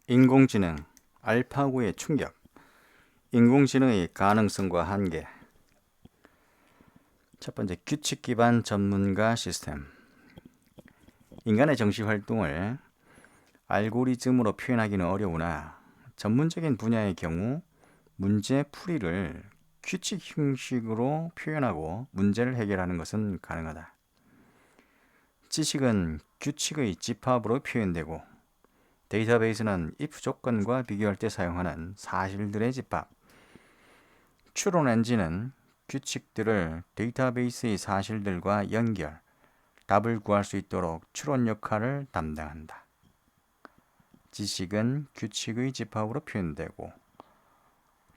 인공지능, 알파고의 충격, 인공지능의 가능성과 한계. 첫 번째, 규칙 기반 전문가 시스템. 인간의 정시 활동을 알고리즘으로 표현하기는 어려우나 전문적인 분야의 경우 문제 풀이를 규칙 형식으로 표현하고 문제를 해결하는 것은 가능하다. 지식은 규칙의 집합으로 표현되고 데이터베이스는 if 조건과 비교할 때 사용하는 사실들의 집합. 추론 엔진은 규칙들을 데이터베이스의 사실들과 연결, 답을 구할 수 있도록 추론 역할을 담당한다. 지식은 규칙의 집합으로 표현되고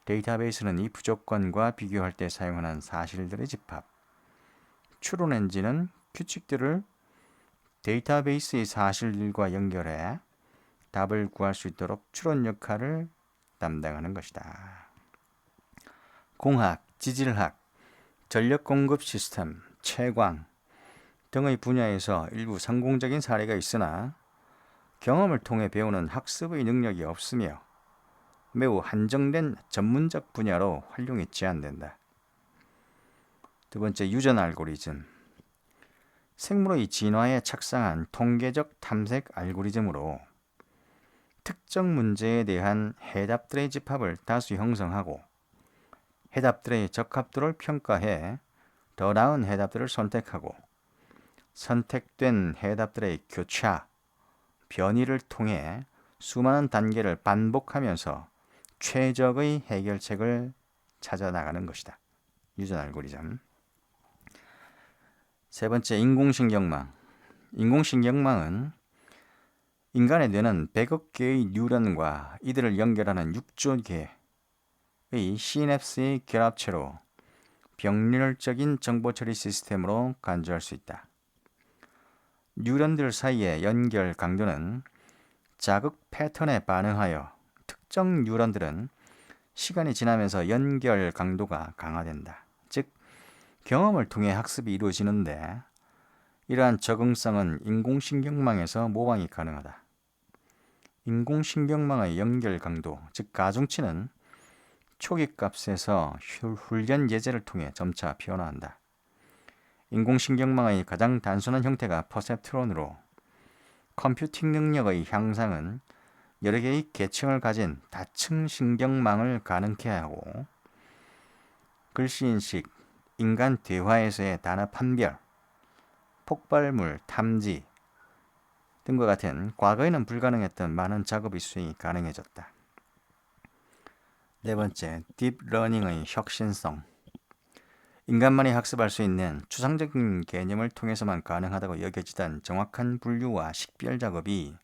데이터베이스는 if 조건과 비교할 때 사용하는 사실들의 집합. 추론 엔진은 규칙들을 데이터베이스의 사실들과 연결해 답을 구할 수 있도록 추론 역할을 담당하는 것이다. 공학, 지질학, 전력 공급 시스템, 채광 등의 분야에서 일부 성공적인 사례가 있으나 경험을 통해 배우는 학습의 능력이 없으며 매우 한정된 전문적 분야로 활용이 제한된다. 두 번째, 유전 알고리즘. 생물의 진화에 착상한 통계적 탐색 알고리즘으로 특정 문제에 대한 해답들의 집합을 다수 형성하고 해답들의 적합도를 평가해 더 나은 해답들을 선택하고 선택된 해답들의 교차, 변이를 통해 수많은 단계를 반복하면서 최적의 해결책을 찾아 나가는 것이다. 유전 알고리즘. 세 번째, 인공신경망. 인공신경망은 인간의 뇌는 100억 개의 뉴런과 이들을 연결하는 6조 개의 시냅스의 결합체로 병렬적인 정보 처리 시스템으로 간주할 수 있다. 뉴런들 사이의 연결 강도는 자극 패턴에 반응하여 특정 뉴런들은 시간이 지나면서 연결 강도가 강화된다. 즉, 경험을 통해 학습이 이루어지는데 이러한 적응성은 인공신경망에서 모방이 가능하다. 인공신경망의 연결 강도, 즉 가중치는 초기 값에서 훈련 예제를 통해 점차 변화한다. 인공신경망의 가장 단순한 형태가 퍼셉트론으로 컴퓨팅 능력의 향상은 여러 개의 계층을 가진 다층 신경망을 가능케 하고 글씨인식, 인간 대화에서의 단어 판별, 폭발물 탐지 등과 같은 과거에는 불가능했던 많은 작업의 수행이 가능해졌다. 네 번째, 딥러닝의 혁신성. 인간만이 학습할 수 있는 추상적인 개념을 통해서만 가능하다고 여겨지던 정확한 분류와 식별 작업이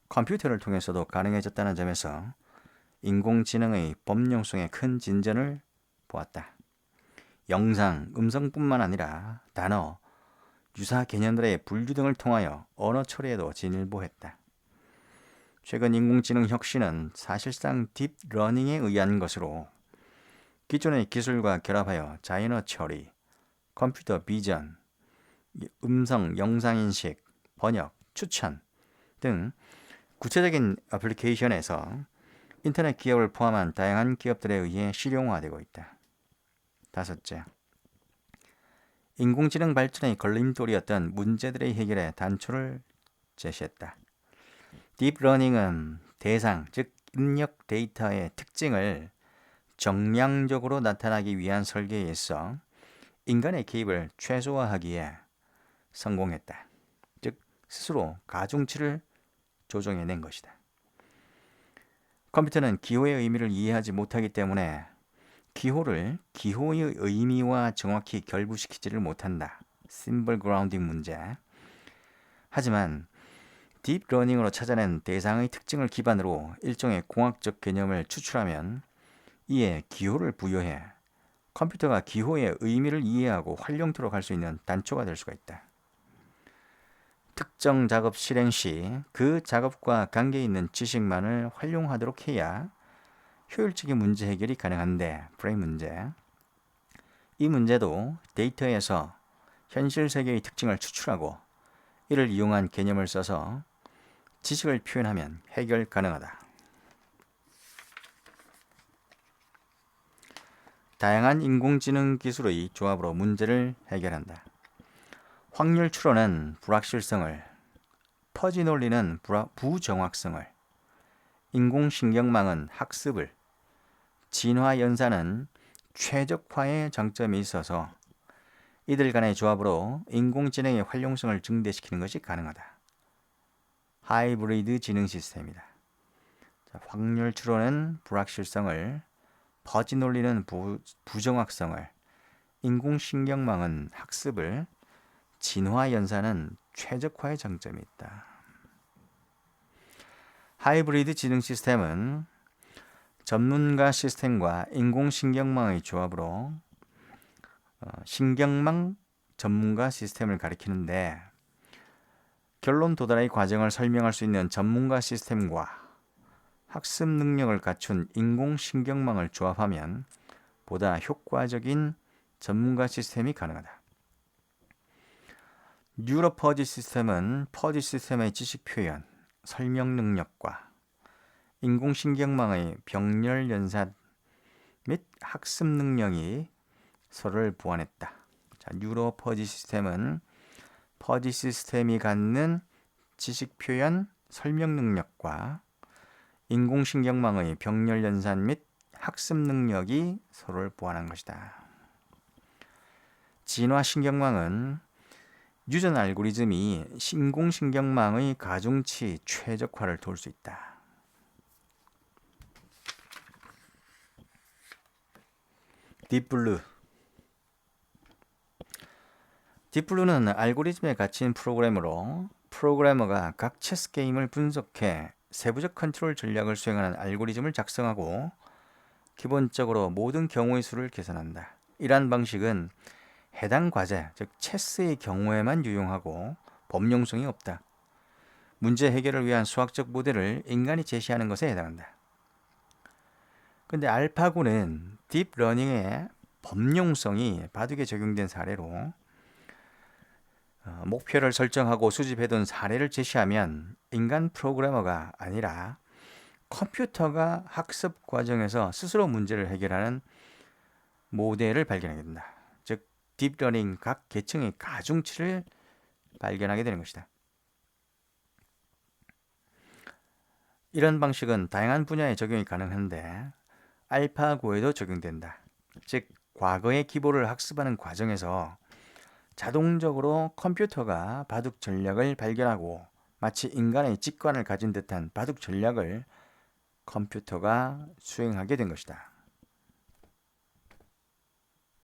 컴퓨터를 통해서도 가능해졌다는 점에서 인공지능의 범용성에 큰 진전을 보았다. 영상, 음성뿐만 아니라 단어, 유사 개념들의 분류 등을 통하여 언어 처리에도 진일보했다. 최근 인공지능 혁신은 사실상 딥러닝에 의한 것으로 기존의 기술과 결합하여 자연어 처리, 컴퓨터 비전, 음성, 영상 인식, 번역, 추천 등 구체적인 애플리케이션에서 인터넷 기업을 포함한 다양한 기업들에 의해 실용화되고 있다. 다섯째, 인공지능 발전의 걸림돌이었던 문제들의 해결에 단초를 제시했다. 딥러닝은 대상, 즉 입력 데이터의 특징을 정량적으로 나타나기 위한 설계에 있어 인간의 개입을 최소화하기에 성공했다. 즉 스스로 가중치를 조정해낸 것이다. 컴퓨터는 기호의 의미를 이해하지 못하기 때문에 기호를 기호의 의미와 정확히 결부시키지를 못한다. 심벌 그라운딩 문제. 하지만 딥러닝으로 찾아낸 대상의 특징을 기반으로 일종의 공학적 개념을 추출하면 이에 기호를 부여해 컴퓨터가 기호의 의미를 이해하고 활용토록 할 수 있는 단초가 될 수가 있다. 특정 작업 실행 시 그 작업과 관계 있는 지식만을 활용하도록 해야 효율적인 문제 해결이 가능한데 프레임 문제. 이 문제도 데이터에서 현실 세계의 특징을 추출하고 이를 이용한 개념을 써서 지식을 표현하면 해결 가능하다. 다양한 인공지능 기술의 조합으로 문제를 해결한다. 확률 추론은 불확실성을, 퍼지 논리는 부정확성을, 인공신경망은 학습을, 진화 연산은 최적화의 장점이 있어서 이들 간의 조합으로 인공지능의 활용성을 증대시키는 것이 가능하다. 하이브리드 지능 시스템이다. 확률 추론은 불확실성을, 퍼지 논리는 부정확성을, 인공신경망은 학습을, 진화 연산은 최적화의 장점이 있다. 하이브리드 지능 시스템은 전문가 시스템과 인공신경망의 조합으로 신경망 전문가 시스템을 가리키는데, 결론 도달의 과정을 설명할 수 있는 전문가 시스템과 학습 능력을 갖춘 인공신경망을 조합하면 보다 효과적인 전문가 시스템이 가능하다. 뉴로 퍼지 시스템은 퍼지 시스템의 지식 표현, 설명 능력과 인공신경망의 병렬 연산 및 학습 능력이 서로를 보완했다. 뉴로 퍼지 시스템은 퍼지 시스템이 갖는 지식 표현, 설명 능력과 인공신경망의 병렬 연산 및 학습 능력이 서로를 보완한 것이다. 진화신경망은 유전 알고리즘이 인공신경망의 가중치 최적화를 도울 수 있다. 딥블루. 딥블루는 알고리즘에 갇힌 프로그램으로 프로그래머가 각 체스 게임을 분석해 세부적 컨트롤 전략을 수행하는 알고리즘을 작성하고 기본적으로 모든 경우의 수를 계산한다. 이러한 방식은 해당 과제, 즉 체스의 경우에만 유용하고 범용성이 없다. 문제 해결을 위한 수학적 모델을 인간이 제시하는 것에 해당한다. 근데 알파고는 딥러닝의 범용성이 바둑에 적용된 사례로 목표를 설정하고 수집해둔 사례를 제시하면 인간 프로그래머가 아니라 컴퓨터가 학습 과정에서 스스로 문제를 해결하는 모델을 발견하게 된다. 즉 딥러닝 각 계층의 가중치를 발견하게 되는 것이다. 이런 방식은 다양한 분야에 적용이 가능한데 알파고에도 적용된다. 즉 과거의 기보를 학습하는 과정에서 자동적으로 컴퓨터가 바둑 전략을 발견하고 마치 인간의 직관을 가진 듯한 바둑 전략을 컴퓨터가 수행하게 된 것이다.